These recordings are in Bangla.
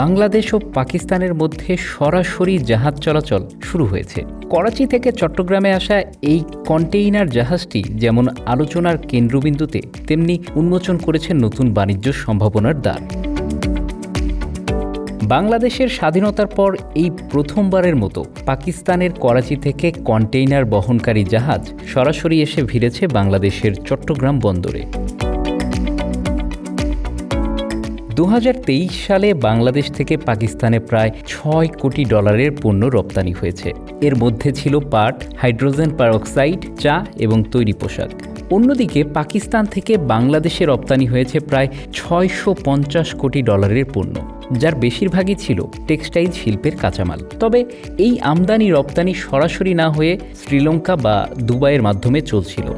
বাংলাদেশ ও পাকিস্তানের মধ্যে সরাসরি জাহাজ চলাচল শুরু হয়েছে। করাচি থেকে চট্টগ্রামে আসা এই কন্টেইনার জাহাজটি যেমন আলোচনার কেন্দ্রবিন্দুতে, তেমনি উন্মোচন করেছে নতুন বাণিজ্য সম্ভাবনার দ্বার। বাংলাদেশের স্বাধীনতার পর এই প্রথমবারের মতো পাকিস্তানের করাচি থেকে কন্টেইনার বহনকারী জাহাজ সরাসরি এসে ভিড়েছে বাংলাদেশের চট্টগ্রাম বন্দরে। 2023 সালে বাংলাদেশ থেকে পাকিস্তানে প্রায় $6 কোটি পণ্য রপ্তানি হয়েছে। এর মধ্যে ছিল পাট, হাইড্রোজেন পারঅক্সাইড, চা এবং তৈরি পোশাক। অন্যদিকে পাকিস্তান থেকে বাংলাদেশে রপ্তানি হয়েছে প্রায় $650 কোটি পণ্য, যার বেশিরভাগই ছিল টেক্সটাইল শিল্পের কাঁচামাল। তবে এই আমদানি রপ্তানি সরাসরি না হয়ে শ্রীলঙ্কা বা দুবাইয়ের মাধ্যমে চলছিল।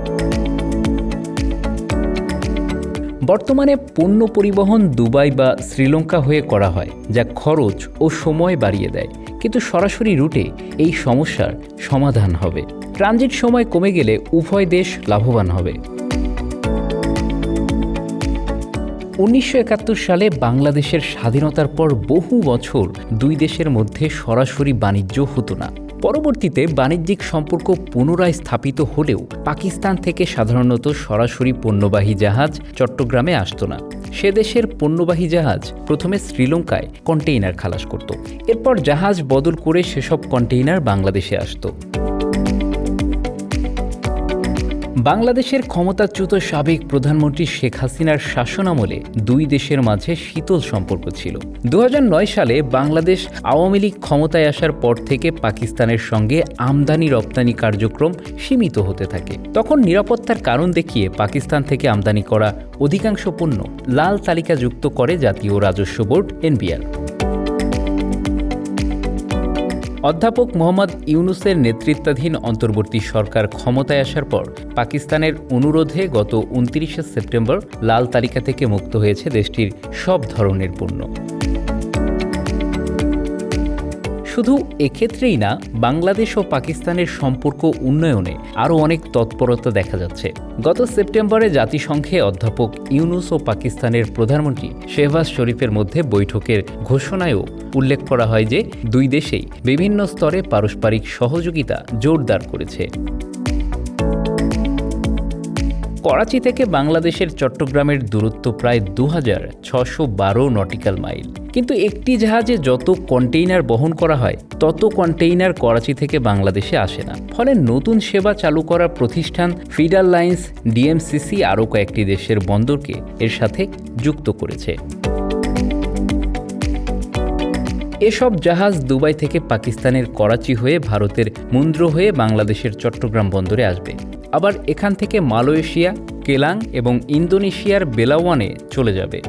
বর্তমানে পণ্য পরিবহন দুবাই বা শ্রীলঙ্কা হয়ে করা হয়, যা খরচ ও সময় বাড়িয়ে দেয়। কিন্তু সরাসরি রুটে এই সমস্যার সমাধান হবে। ট্রানজিট সময় কমে গেলে উভয় দেশ লাভবান হবে। 1971 সালে বাংলাদেশের স্বাধীনতার পর বহু বছর দুই দেশের মধ্যে সরাসরি বাণিজ্য হতো না। পরবর্তীতে বাণিজ্যিক সম্পর্ক পুনরায় স্থাপিত হলেও পাকিস্তান থেকে সাধারণত সরাসরি পণ্যবাহী জাহাজ চট্টগ্রামে আসতো না। সে দেশের পণ্যবাহী জাহাজ প্রথমে শ্রীলঙ্কায় কন্টেইনার খালাস করত। এরপর জাহাজ বদল করে সেসব কন্টেইনার বাংলাদেশে আসতো। বাংলাদেশের ক্ষমতাচ্যুত সাবেক প্রধানমন্ত্রী শেখ হাসিনার শাসনামলে দুই দেশের মাঝে শীতল সম্পর্ক ছিল। 2009 সালে বাংলাদেশ আওয়ামী লীগ ক্ষমতায় আসার পর থেকে পাকিস্তানের সঙ্গে আমদানি রপ্তানি কার্যক্রম সীমিত হতে থাকে। তখন নিরাপত্তার কারণ দেখিয়ে পাকিস্তান থেকে আমদানি করা অধিকাংশ পণ্য লাল তালিকাযুক্ত করে জাতীয় রাজস্ব বোর্ড NBR। অধ্যাপক মোহাম্মদ ইউনূসের নেতৃত্বাধীন অন্তর্বর্তী সরকার ক্ষমতায় আসার পর পাকিস্তানের অনুরোধে গত 29 সেপ্টেম্বর লাল তালিকা থেকে মুক্ত হয়েছে দেশটির সব ধরনের পণ্য। শুধু এক্ষেত্রেই না, বাংলাদেশ ও পাকিস্তানের সম্পর্ক উন্নয়নে আরও অনেক তৎপরতা দেখা যাচ্ছে। গত সেপ্টেম্বরে জাতিসংঘে অধ্যাপক ইউনূস ও পাকিস্তানের প্রধানমন্ত্রী শেহবাজ শরীফের মধ্যে বৈঠকের ঘোষণায়ও উল্লেখ করা হয় যে দুই দেশেই বিভিন্ন স্তরে পারস্পরিক সহযোগিতা জোরদার করেছে। করাচি থেকে বাংলাদেশের চট্টগ্রামের দূরত্ব প্রায় 2612 নটিক্যাল মাইল। কিন্তু একটি জাহাজে যত কন্টেইনার বহন করা হয় তত কন্টেইনার করাচি থেকে বাংলাদেশে আসে না। ফলে নতুন সেবা চালু করা প্রতিষ্ঠান ফিডার লাইন্স, DMCC আরও কয়েকটি দেশের বন্দরকে এর সাথে যুক্ত করেছে। এসব জাহাজ দুবাই থেকে পাকিস্তানের করাচি হয়ে ভারতের মুন্দ্র হয়ে বাংলাদেশের চট্টগ্রাম বন্দরে আসবে। আবার এখান থেকে মালয়েশিয়া, কেলাং এবং ইন্দোনেশিয়ার বেলাওয়ানে চলে যাবে।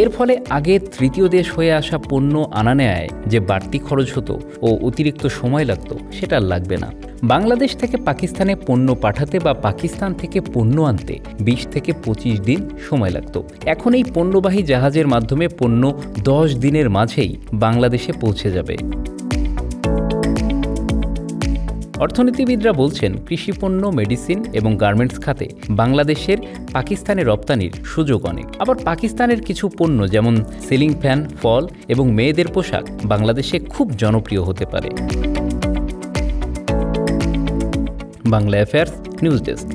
এর ফলে আগে তৃতীয় দেশ হয়ে আসা পণ্য আনা নেয় যে বাড়তি খরচ হতো ও অতিরিক্ত সময় লাগতো, সেটা লাগবে না। বাংলাদেশ থেকে পাকিস্তানে পণ্য পাঠাতে বা পাকিস্তান থেকে পণ্য আনতে 20 থেকে 25 দিন সময় লাগতো। এখন এই পণ্যবাহী জাহাজের মাধ্যমে পণ্য 10 দিনের মাঝেই বাংলাদেশে পৌঁছে যাবে। অর্থনীতিবিদরা বলছেন, কৃষিপণ্য, মেডিসিন এবং গার্মেন্টস খাতে বাংলাদেশের পাকিস্তানে রপ্তানির সুযোগ অনেক। আবার পাকিস্তানের কিছু পণ্য যেমন সিলিং ফ্যান, ফল এবং মেয়েদের পোশাক বাংলাদেশে খুব জনপ্রিয় হতে পারে। Bangla affairs news desk.